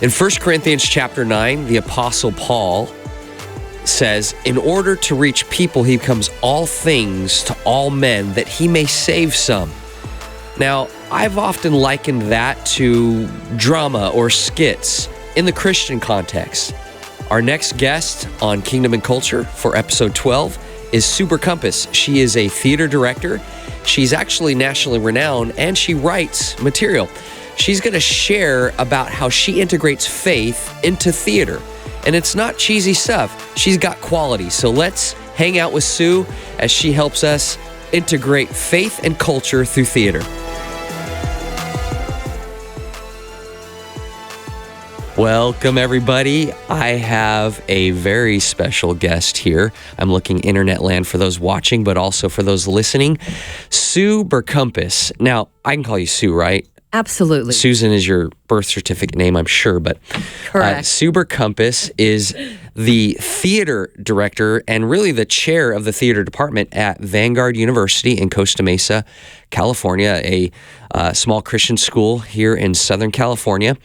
In 1 Corinthians chapter 9, the Apostle Paul says, in order to reach people, he becomes all things to all men, that he may save some. Now, I've often likened that to drama or skits in the Christian context. Our next guest on Kingdom and Culture for episode 12 is Sue Berkompas. She is a theater director. She's actually nationally renowned, and she writes material. She's going to share about how she integrates faith into theater. And it's not cheesy stuff. She's got quality. So let's hang out with Sue as she helps us integrate faith and culture through theater. Welcome, everybody. I have a very special guest here. I'm looking internet land for those watching, but also for those listening. Sue Berkompas. Now, I can call you Sue, right? Absolutely. Susan is your birth certificate name, I'm sure, but correct. Sue Berkompas is the theater director and really the chair of the theater department at Vanguard University in Costa Mesa, California, a small Christian school here in Southern California.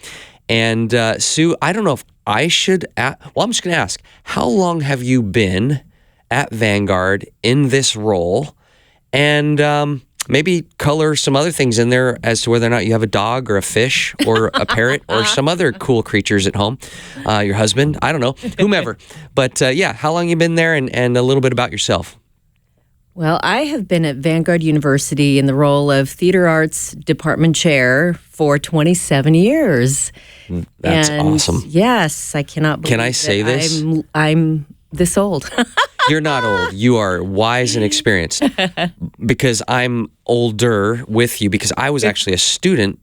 And Sue, I don't know if I should, I'm just going to ask, how long have you been at Vanguard in this role? And maybe color some other things in there as to whether or not you have a dog or a fish or a parrot or some other cool creatures at home. Your husband, I don't know, whomever. But how long you been there and a little bit about yourself? Well, I have been at Vanguard University in the role of Theater Arts Department Chair for 27 years. That's awesome. Yes, I cannot believe Can I say this? I'm this old. You're not old. You are wise and experienced. Because I'm older with you, because I was actually a student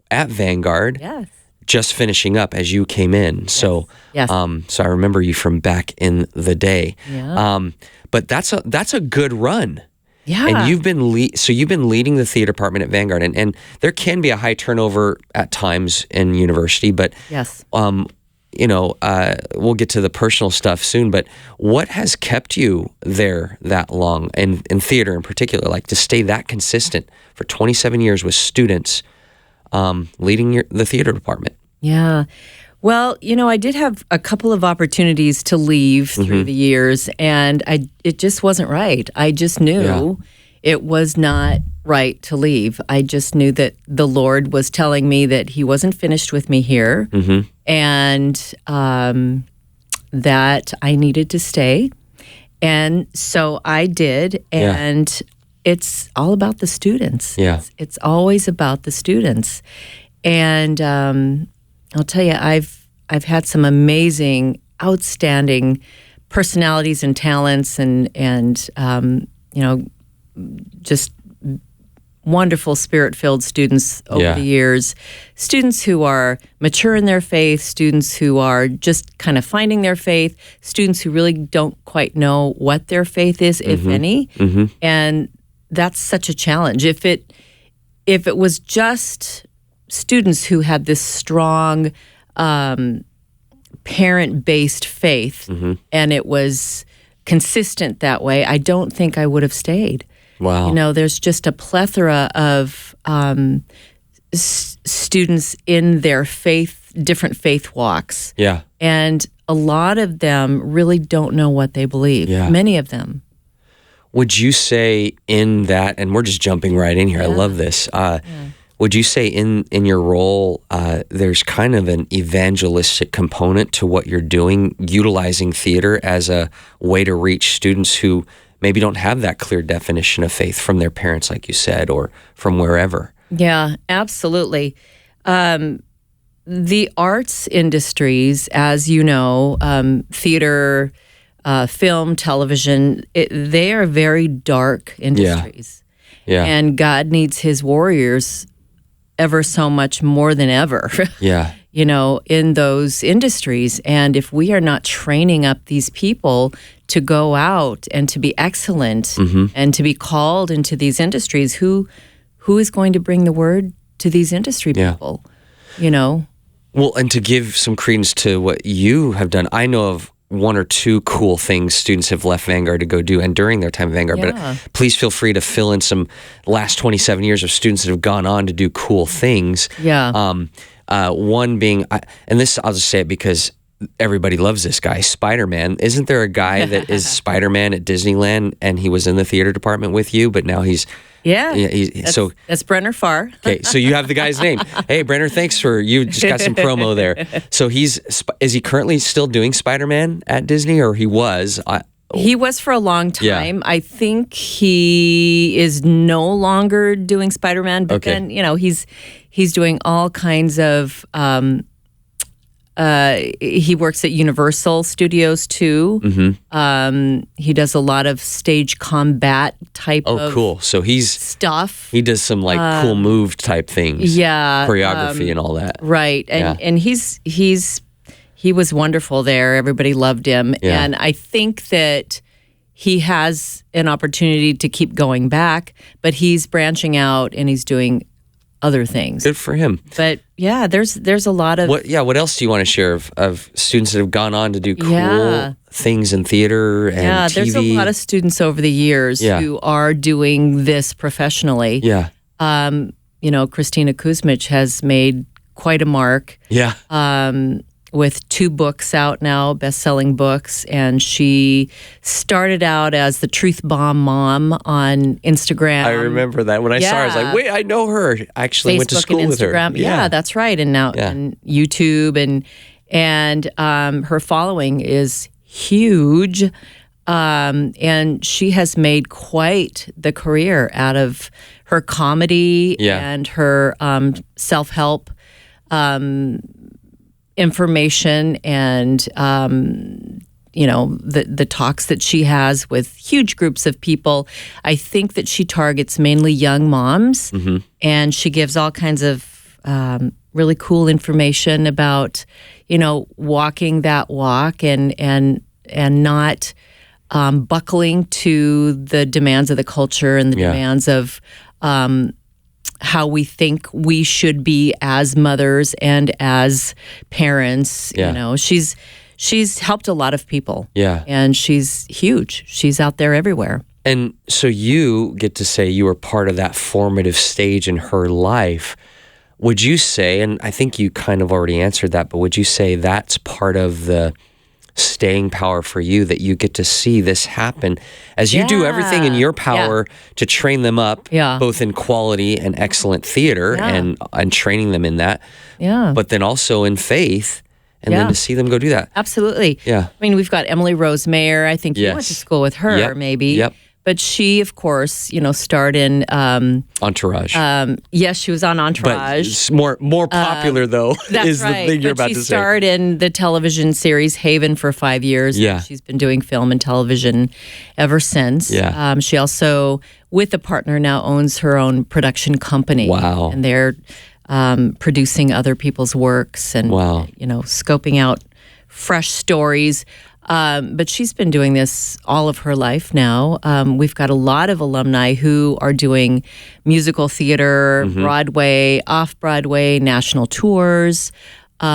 at Vanguard. Yes. Just finishing up as you came in. Yes. So yes. So I remember you from back in the day. Yeah. But that's a good run. Yeah. And you've been leading the theater department at Vanguard, and there can be a high turnover at times in university, but yes. We'll get to the personal stuff soon, but what has kept you there that long, in theater in particular, like to stay that consistent for 27 years with students leading the theater department? Yeah. Well, I did have a couple of opportunities to leave through the years, and it just wasn't right. I just knew it was not right to leave. I just knew that the Lord was telling me that he wasn't finished with me here, and that I needed to stay. And so I did, and it's all about the students. Yeah. It's always about the students. And I'll tell you, I've had some amazing, outstanding personalities and talents, and just wonderful spirit-filled students over the years. Students who are mature in their faith, students who are just kind of finding their faith, students who really don't quite know what their faith is, if any. And that's such a challenge. If it was just students who had this strong parent-based faith, and it was consistent that way, I don't think I would have stayed. Wow. There's just a plethora of students in their different faith walks. Yeah. And a lot of them really don't know what they believe. Yeah. Many of them. Would you say in that, and we're just jumping right in here, I love this. Would you say in your role, there's kind of an evangelistic component to what you're doing, utilizing theater as a way to reach students who maybe don't have that clear definition of faith from their parents, like you said, or from wherever? Yeah, absolutely. The arts industries, as you know, theater, film, television, they are very dark industries. Yeah. And God needs his warriors ever so much more than ever. Yeah. In those industries. And if we are not training up these people to go out and to be excellent and to be called into these industries, who is going to bring the word to these industry people? Well, and to give some credence to what you have done, I know of one or two cool things students have left Vanguard to go do and during their time at Vanguard, but please feel free to fill in some last 27 years of students that have gone on to do cool things. Yeah. One being, and this I'll just say it because everybody loves this guy, Spider-Man. Isn't there a guy that is Spider-Man at Disneyland, and he was in the theater department with you, but now he's that's Brenner Farr. Okay, so you have the guy's name. Hey, Brenner, thanks you just got some promo there. So is he currently still doing Spider-Man at Disney, or he was? He was for a long time. I think he is no longer doing Spider-Man, but then, he's doing all kinds of, he works at Universal Studios too. Mm-hmm. He does a lot of stage combat type of cool. So stuff. He does some cool move type things. Yeah. Choreography and all that. Right. And he was wonderful there. Everybody loved him. Yeah. And I think that he has an opportunity to keep going back, but he's branching out and he's doing other things. Good for him. But yeah, there's a lot of... What else do you want to share of students that have gone on to do cool things in theater and TV? There's a lot of students over the years who are doing this professionally. Yeah. Christina Kuzmich has made quite a mark. Yeah. With 2 books out now, best-selling books, and she started out as the Truth Bomb Mom on Instagram. I remember that. When I saw her, I was like, wait, I know her. I actually Facebook went to school and with her. Instagram. Yeah, that's right. And now on YouTube, and her following is huge, and she has made quite the career out of her comedy and her self-help information and the talks that she has with huge groups of people. I think that she targets mainly young moms, and she gives all kinds of really cool information about walking that walk and not buckling to the demands of the culture and the demands of how we think we should be as mothers and as parents. She's helped a lot of people. Yeah. And she's huge. She's out there everywhere. And so you get to say you were part of that formative stage in her life. Would you say, and I think you kind of already answered that, but would you say that's part of the staying power for you, that you get to see this happen as you do everything in your power to train them up, both in quality and excellent theater and training them in that, but then also in faith, and then to see them go do that. Absolutely. Yeah. I mean, we've got Emily Rose Mayer. I think you went to school with her, maybe. Yep. But she, of course, starred in Entourage. Yes, she was on Entourage. But more popular, though, is the thing you're about to say. She starred in the television series Haven for 5 years. Yeah. She's been doing film and television ever since. Yeah. She also, with a partner, now owns her own production company. Wow. And they're producing other people's works and scoping out fresh stories. But she's been doing this all of her life now. We've got a lot of alumni who are doing musical theater, Broadway, off-Broadway, national tours. We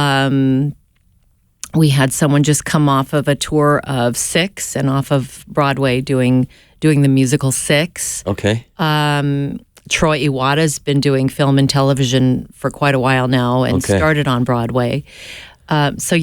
had someone just come off of a tour of Six and off of Broadway doing the musical Six. Okay. Troy Iwata's been doing film and television for quite a while now and started on Broadway. So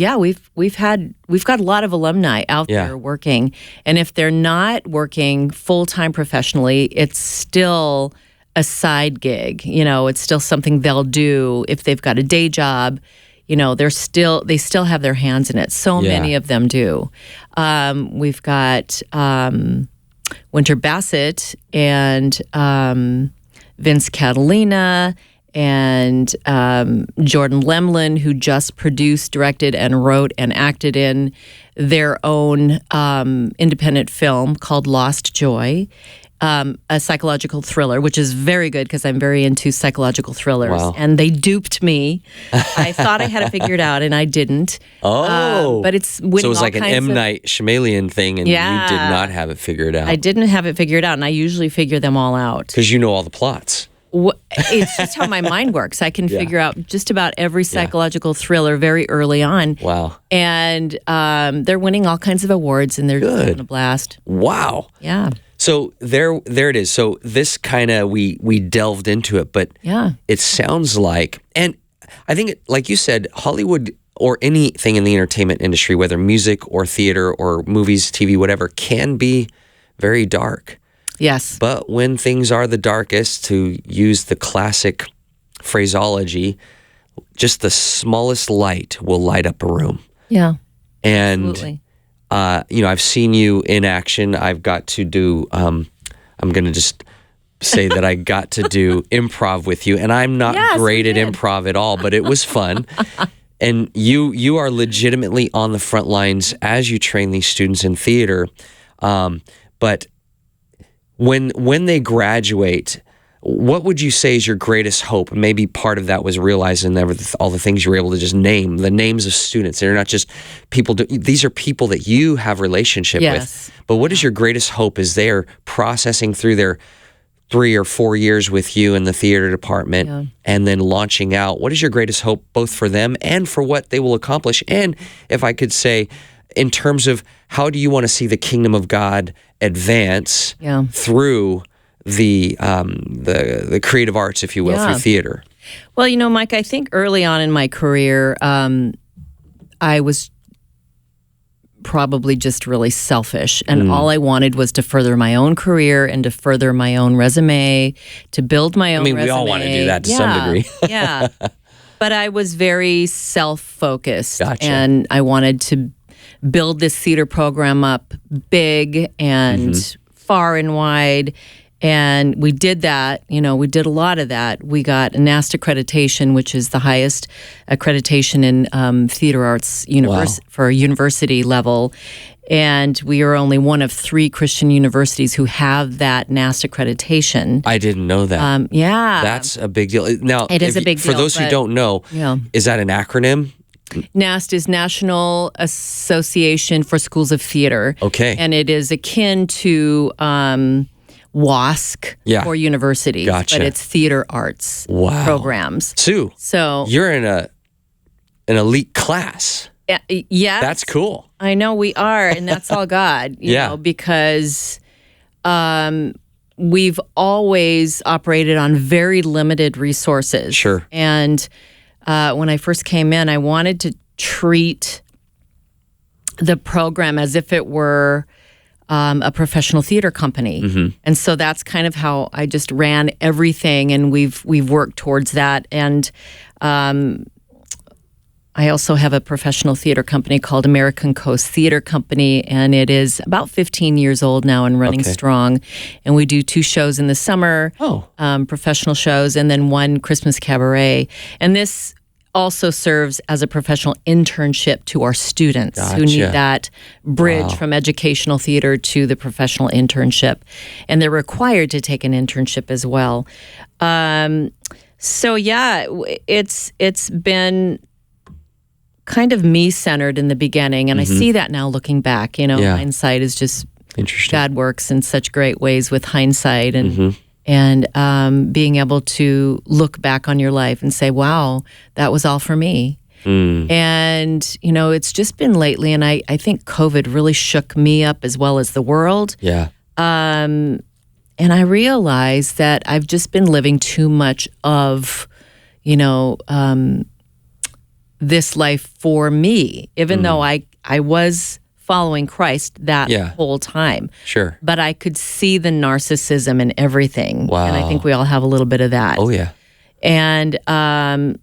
we've got a lot of alumni out there working, and if they're not working full-time professionally, it's still a side gig. It's still something they'll do if they've got a day job. They still have their hands in it. So many of them do. We've got Winter Bassett and Vince Catalina and Jordan Lemlin, who just produced, directed, and wrote and acted in their own independent film called Lost Joy, a psychological thriller, which is very good because I'm very into psychological thrillers. Wow. And they duped me. I thought I had it figured out, and I didn't. Oh. But it's winning. So it was like an M. Night Shyamalan thing, and you did not have it figured out. I didn't have it figured out, and I usually figure them all out. Because you know all the plots. It's just how my mind works. I can figure out just about every psychological thriller very early on. Wow. And they're winning all kinds of awards, and they're just having a blast. Wow. Yeah. So there it is. So this kind of, we delved into it, but it sounds like, and I think, like you said, Hollywood or anything in the entertainment industry, whether music or theater or movies, TV, whatever, can be very dark. Yes. But when things are the darkest, to use the classic phraseology, just the smallest light will light up a room. Yeah. And, absolutely. I've seen you in action. I've got to do, I'm going to just say that I got to do improv with you, and I'm not great at improv at all, but it was fun. And you are legitimately on the front lines as you train these students in theater. But when they graduate, what would you say is your greatest hope? Maybe part of that was realizing all the things you were able to just name, the names of students. They're not just people. These are people that you have relationship with. But what is your greatest hope as they are processing through their 3 or 4 years with you in the theater department and then launching out? What is your greatest hope both for them and for what they will accomplish? And if I could say, in terms of how do you want to see the kingdom of God advance through the creative arts, if you will, through theater? Well, Mike, I think early on in my career, I was probably just really selfish, and all I wanted was to further my own career and to further my own resume, to build my own resume. We all want to do that to some degree. Yeah. But I was very self-focused. Gotcha. And I wanted to build this theater program up big and far and wide. And we did that. We did a lot of that. We got NAST accreditation, which is the highest accreditation in theater arts for university level. And we are only one of 3 Christian universities who have that NAST accreditation. I didn't know that. That's a big deal. Now, it is a big deal. For those who don't know, is that an acronym? NAST is National Association for Schools of Theater. Okay. And it is akin to WASC for universities, Gotcha. but it's theater arts programs. Sue, so you're in an elite class. Yes. That's cool. I know we are, and that's all God, you know, because we've always operated on very limited resources. Sure. And when I first came in, I wanted to treat the program as if it were a professional theater company. And so that's kind of how I just ran everything, and we've worked towards that. And I also have a professional theater company called American Coast Theater Company, and it is about 15 years old now and running strong. And we do 2 shows in the summer, professional shows, and then 1 Christmas cabaret. And this also serves as a professional internship to our students who need that bridge from educational theater to the professional internship. And they're required to take an internship as well. So yeah, it's been kind of me-centered in the beginning, and I see that now looking back. Hindsight is just interesting. God works in such great ways with hindsight, and being able to look back on your life and say, wow, that was all for me. And, it's just been lately, and I think COVID really shook me up as well as the world. And I realized that I've just been living too much of, this life for me, even though I was following Christ that whole time. Sure. But I could see the narcissism in everything. Wow. And I think we all have a little bit of that. Oh, yeah. And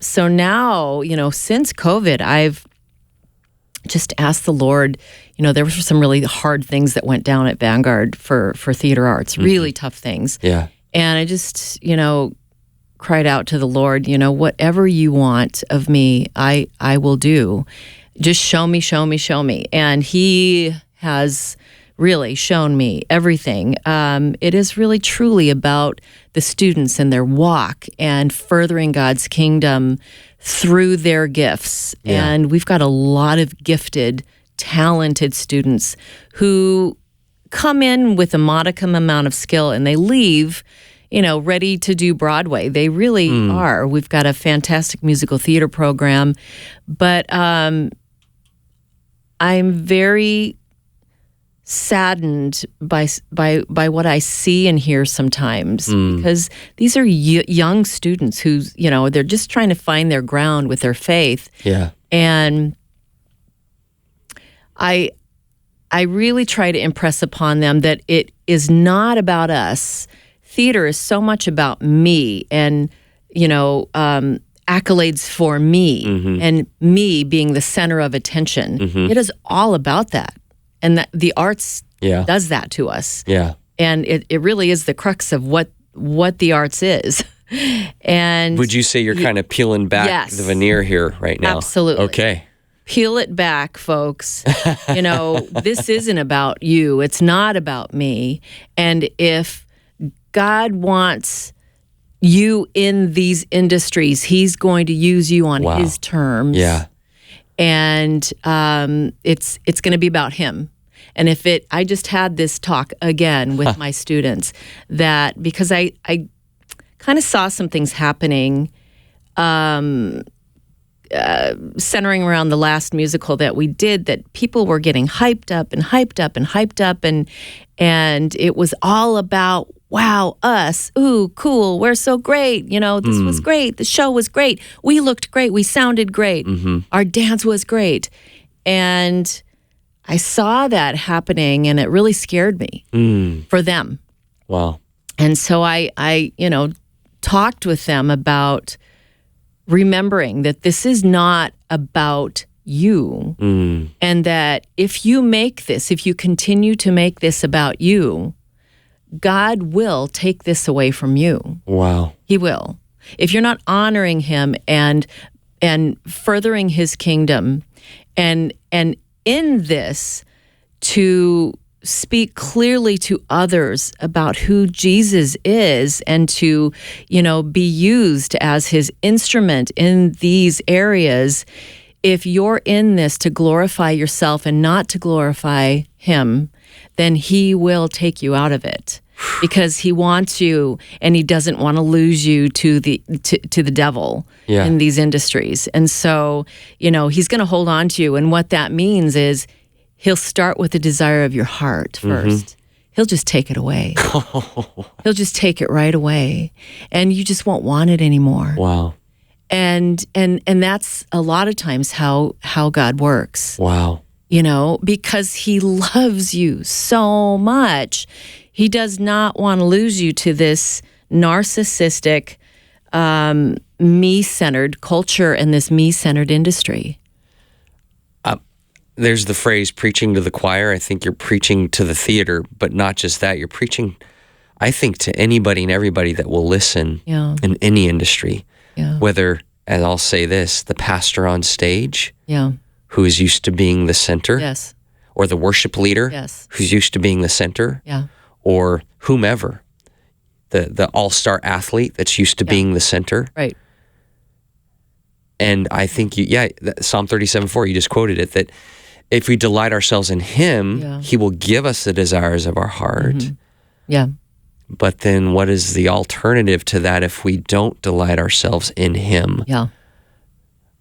so now, since COVID, I've just asked the Lord, there were some really hard things that went down at Vanguard for theater arts, really tough things. Yeah. And I just, cried out to the Lord, whatever you want of me, I will do. Just show me, show me, show me. And He has really shown me everything. It is really truly about the students and their walk and furthering God's kingdom through their gifts. And we've got a lot of gifted, talented students who come in with a modicum amount of skill and they leave ready to do Broadway. They really are. We've got a fantastic musical theater program, but I'm very saddened by what I see and hear sometimes, because these are young students who, they're just trying to find their ground with their faith. Yeah. And I really try to impress upon them that it is not about us. Theater is so much about me and, accolades for me, and me being the center of attention. It is all about that. And that the arts does that to us. Yeah. And it really is the crux of what the arts is. And would you say you're kind of peeling back the veneer here right now? Absolutely. Okay. Peel it back, folks. This isn't about you. It's not about me. And if God wants you in these industries, he's going to use you on his terms. Yeah. And it's going to be about him. And I just had this talk again with my students, that because I kind of saw some things happening, centering around the last musical that we did, that people were getting hyped up and hyped up and hyped up, and it was all about, wow, us, ooh, cool, we're so great, this was great, the show was great, we looked great, we sounded great, our dance was great. And I saw that happening, and it really scared me for them. Wow. And so I talked with them about remembering that this is not about you, and that if you continue to make this about you, God will take this away from you. Wow. He will. If you're not honoring him and furthering his kingdom, and in this, to speak clearly to others about who Jesus is, and to, be used as his instrument in these areas. If you're in this to glorify yourself and not to glorify him, then he will take you out of it, because he wants you, and he doesn't want to lose you to the devil in these industries. And so, he's going to hold on to you. And what that means is he'll start with the desire of your heart first. He'll just take it away. He'll just take it right away, and you just won't want it anymore. Wow. And that's a lot of times how God works. Wow. Because he loves you so much. He does not want to lose you to this narcissistic, me-centered culture and this me-centered industry. There's the phrase preaching to the choir. I think you're preaching to the theater, but not just that. You're preaching, I think, to anybody and everybody that will listen in any industry. Yeah. Whether, and I'll say this, the pastor on stage who is used to being the center, or the worship leader who's used to being the center, or whomever, the all-star athlete that's used to being the center. Right. And I think, Psalm 37:4, you just quoted it, that if we delight ourselves in him, he will give us the desires of our heart. Yeah. But then what is the alternative to that if we don't delight ourselves in him? Yeah.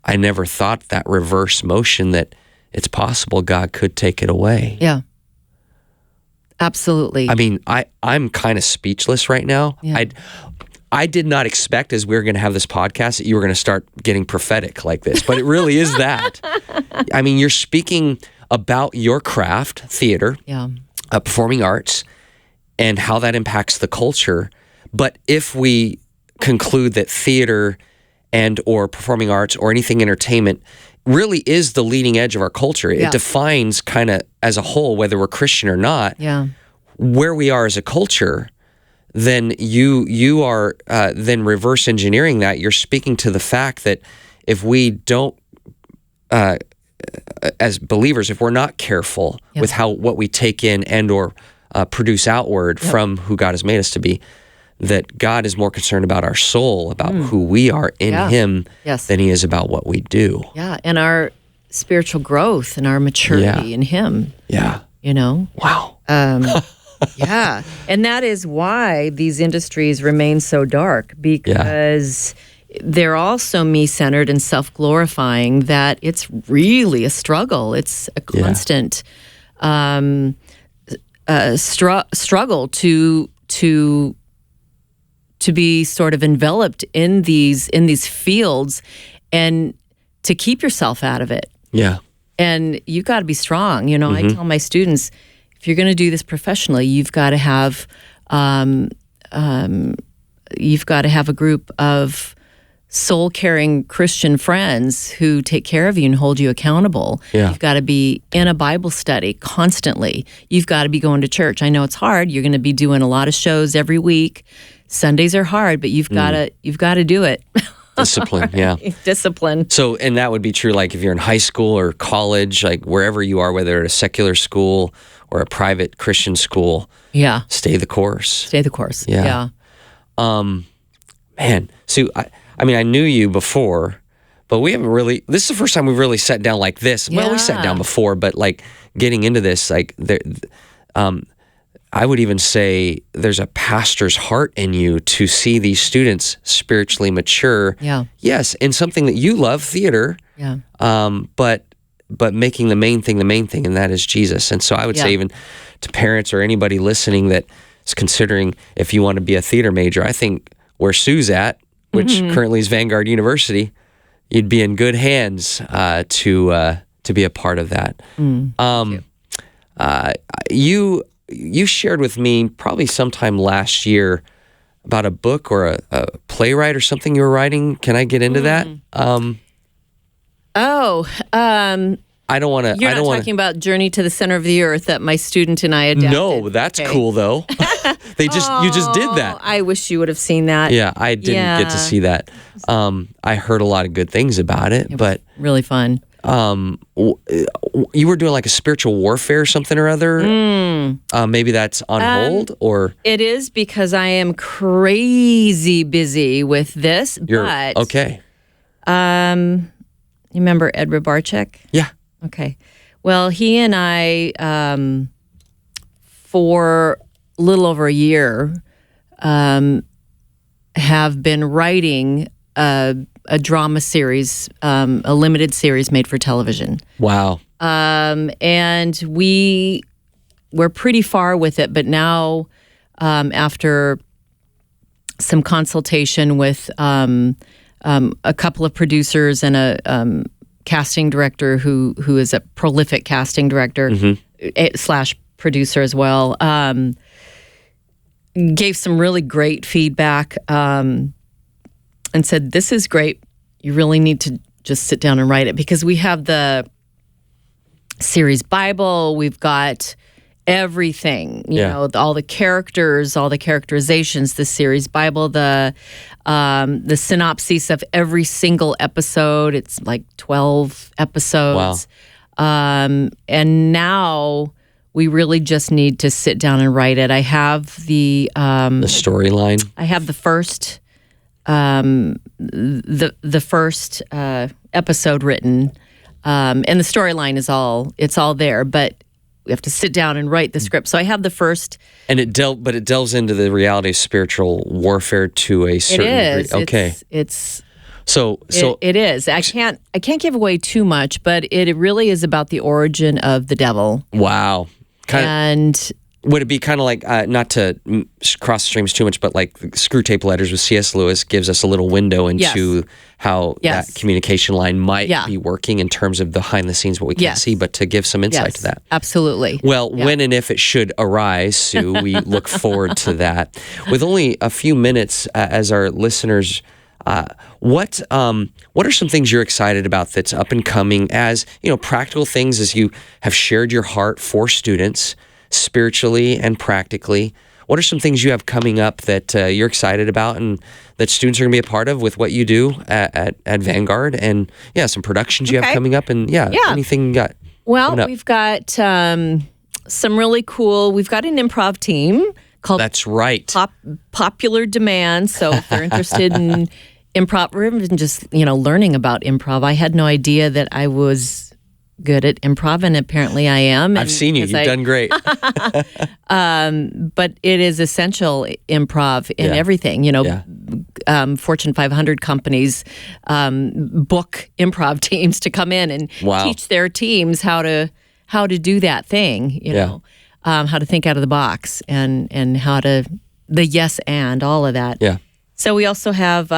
I never thought that reverse motion, that it's possible God could take it away. Yeah. Absolutely. I mean, I'm kind of speechless right now. Yeah. I did not expect, as we were going to have this podcast, that you were going to start getting prophetic like this, but it really is that. I mean, you're speaking about your craft, theater, performing arts, and how that impacts the culture. But if we conclude that theater and or performing arts or anything entertainment really is the leading edge of our culture, it defines kind of as a whole, whether we're Christian or not, where we are as a culture, then you are then reverse engineering that. You're speaking to the fact that if we don't, as believers, if we're not careful with what we take in and or produce outward from who God has made us to be, that God is more concerned about our soul, about who we are in him, than he is about what we do. Yeah, and our spiritual growth and our maturity in him. Yeah. Wow. Yeah, and that is why these industries remain so dark, because they're also me-centered and self-glorifying, that it's really a struggle. It's a constant struggle to be sort of enveloped in these fields and to keep yourself out of it. Yeah. And you've got to be strong. I tell my students, if you're going to do this professionally, you've got to have a group of soul-caring Christian friends who take care of you and hold you accountable. Yeah. You've got to be in a Bible study constantly. You've got to be going to church. I know it's hard. You're going to be doing a lot of shows every week. Sundays are hard, but you've got to do it. Discipline, yeah. Discipline. So, and that would be true like if you're in high school or college, like wherever you are, whether at a secular school or a private Christian school. Yeah. Stay the course. Stay the course. Yeah. Man, Sue, I mean, I knew you before, but we haven't really, this is the first time we've really sat down like this. Yeah. Well, we sat down before, but like getting into this, like I would even say there's a pastor's heart in you to see these students spiritually mature. Yeah. Yes, in something that you love, theater. Yeah. But making the main thing, and that is Jesus. And so I would say even to parents or anybody listening that is considering if you want to be a theater major, I think where Sue's at, which currently is Vanguard University, you'd be in good hands to be a part of that. You shared with me probably sometime last year about a book or a playwright or something you were writing. Can I get into that? I don't want to. You're not talking about Journey to the Center of the Earth that my student and I adapted. No, that's cool though. You just did that. I wish you would have seen that. Yeah, I didn't get to see that. I heard a lot of good things about it, but really fun. You were doing like a spiritual warfare or something or other. Maybe that's on hold, or it is because I am crazy busy with this. But okay. You remember Ed Rybarczyk? Yeah. Okay. Well, he and I, for a little over a year, have been writing a drama series, a limited series made for television. Wow. And we're pretty far with it, but now, after some consultation with a couple of producers and a casting director who is a prolific casting director / producer as well, gave some really great feedback and said, this is great. You really need to just sit down and write it, because we have the series Bible. We've got everything, you know, all the characters, all the characterizations, the series Bible, the synopsis of every single episode. It's like 12 episodes. Wow. And now we really just need to sit down and write it. I have the storyline. I have the first the first episode written, and the storyline is all there, but we have to sit down and write the script. So I have the first, and it delves into the reality of spiritual warfare to a certain degree. Okay, it is. I can't give away too much, but it really is about the origin of the devil. Wow. Would it be kind of like, not to cross the streams too much, but like Screw Tape Letters with C.S. Lewis gives us a little window into how that communication line might be working in terms of behind the scenes, what we can't see, but to give some insight to that. Absolutely. Well, when and if it should arise, Sue, we look forward to that. With only a few minutes as our listeners, what are some things you're excited about that's up and coming, as practical things, as you have shared your heart for students spiritually and practically? What are some things you have coming up that you're excited about and that students are going to be a part of with what you do at Vanguard? And some productions you have coming up, and anything you got? Well, we've got some really cool, we've got an improv team called That's Right. Popular Demand. So if they're interested in improv, or even just, learning about improv. I had no idea that I was good at improv, and apparently I am. I've seen you. You've done great. But it is essential improv in everything. Fortune 500 companies book improv teams to come in and teach their teams how to do that thing. how to think out of the box and how to, the yes and, all of that. Yeah. So we also have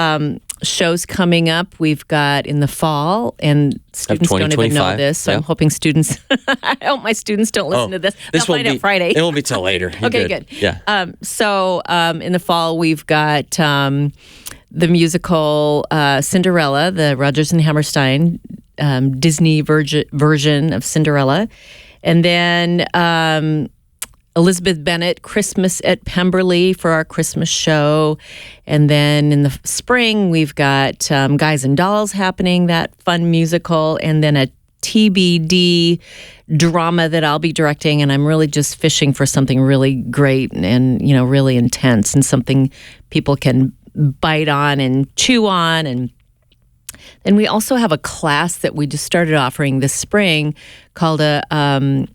shows coming up. We've got in the fall, and students don't even know this, so I'm hoping students, I hope my students don't listen to this. They'll find out Friday. It won't be till later. Okay, good. Yeah. So in the fall, we've got the musical Cinderella, the Rodgers and Hammerstein Disney version of Cinderella. And then Elizabeth Bennet, Christmas at Pemberley for our Christmas show. And then in the spring, we've got Guys and Dolls happening, that fun musical, and then a TBD drama that I'll be directing. And I'm really just fishing for something really great and really intense, and something people can bite on and chew on. And then we also have a class that we just started offering this spring called a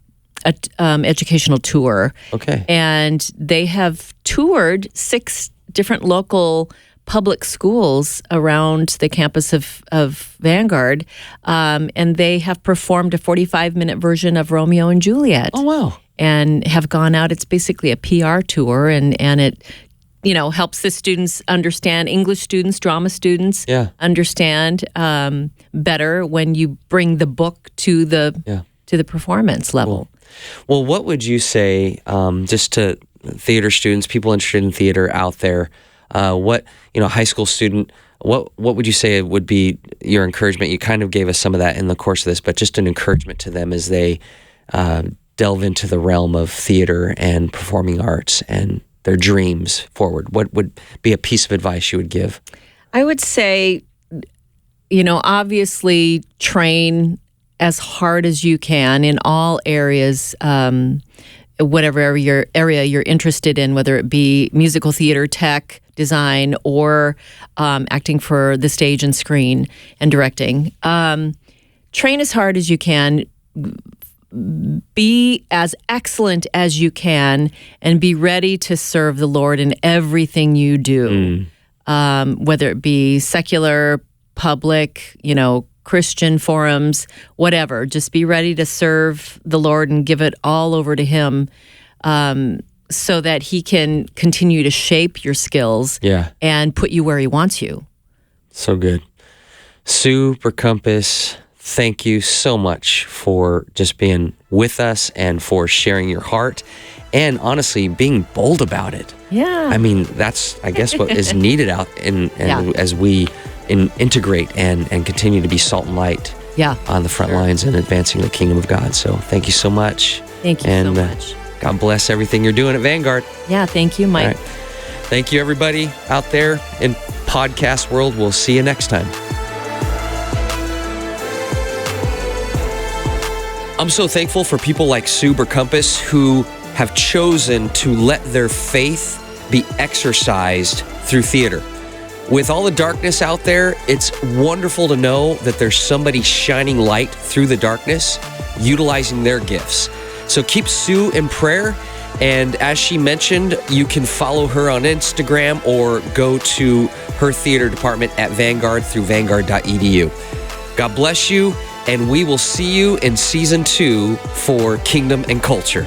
educational tour. Okay. And they have toured 6 different local public schools around the campus of Vanguard, and they have performed a 45-minute version of Romeo and Juliet. Oh, wow. And have gone out. It's basically a PR tour, and it helps the students understand, English students, drama students, understand better when you bring the book to the performance level. Cool. Well, what would you say, just to theater students, people interested in theater out there, high school student, what would you say would be your encouragement? You kind of gave us some of that in the course of this, but just an encouragement to them as they delve into the realm of theater and performing arts and their dreams forward. What would be a piece of advice you would give? I would say, obviously train as hard as you can in all areas, whatever area you're interested in, whether it be musical theater, tech, design, or acting for the stage and screen and directing. Train as hard as you can. Be as excellent as you can, and be ready to serve the Lord in everything you do, whether it be secular, public, Christian forums, whatever. Just be ready to serve the Lord and give it all over to Him, so that He can continue to shape your skills and put you where He wants you. So good. Sue Berkompas, thank you so much for just being with us and for sharing your heart and honestly being bold about it. Yeah. I mean, that's, I guess, what is needed out as we integrate and continue to be salt and light on the front lines and advancing the kingdom of God. So thank you so much. Thank you so much. God bless everything you're doing at Vanguard. Yeah, thank you, Mike. Right. Thank you, everybody out there in podcast world. We'll see you next time. I'm so thankful for people like Sue Berkompas who have chosen to let their faith be exercised through theater. With all the darkness out there, it's wonderful to know that there's somebody shining light through the darkness, utilizing their gifts. So keep Sue in prayer. And as she mentioned, you can follow her on Instagram or go to her theater department at Vanguard through vanguard.edu. God bless you, and we will see you in season 2 for Kingdom and Culture.